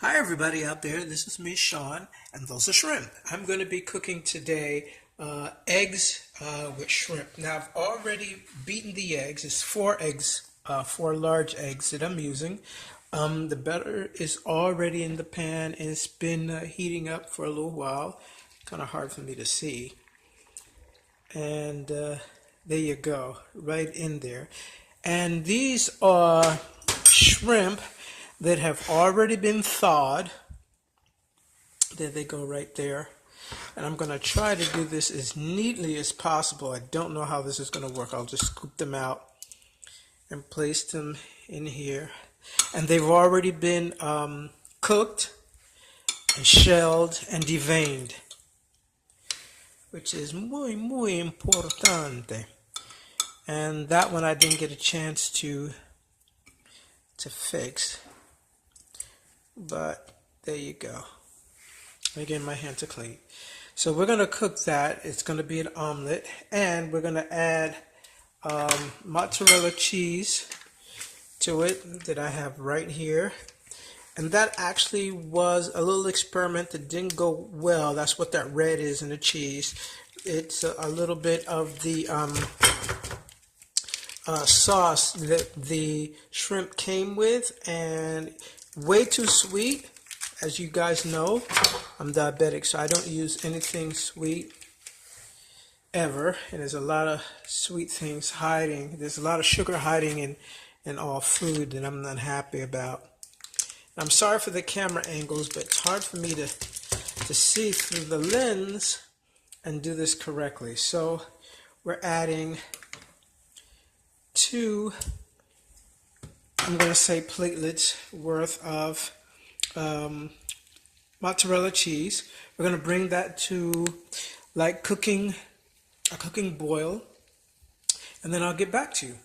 Hi everybody out there, this is me Shaun, and those are shrimp. I'm going to be cooking today eggs with shrimp. Now I've already beaten the eggs. It's 4 eggs, 4 large eggs that I'm using. The batter is already in the pan and it's been heating up for a little while. Kind of hard for me to see. And there you go, right in there. And these are shrimp that have already been thawed. There they go right there. And I'm going to try to do this as neatly as possible. I don't know how this is going to work. I'll just scoop them out and place them in here. And they've already been cooked and shelled and deveined, which is muy importante. And that one I didn't get a chance to fix. But there you go. Again, my hands are clean. So we're going to cook that. It's going to be an omelet. And we're going to add mozzarella cheese to it that I have right here. And that actually was a little experiment that didn't go well. That's what that red is in the cheese. It's a little bit of the sauce that the shrimp came with, and way too sweet. As you guys know, I'm diabetic, so I don't use anything sweet ever. And there's a lot of sweet things hiding. There's a lot of sugar hiding in all food that I'm not happy about. And I'm sorry for the camera angles, but it's hard for me to see through the lens and do this correctly. So we're adding 2, I'm going to say, platelets worth of mozzarella cheese. We're going to bring that to like a cooking boil, and then I'll get back to you.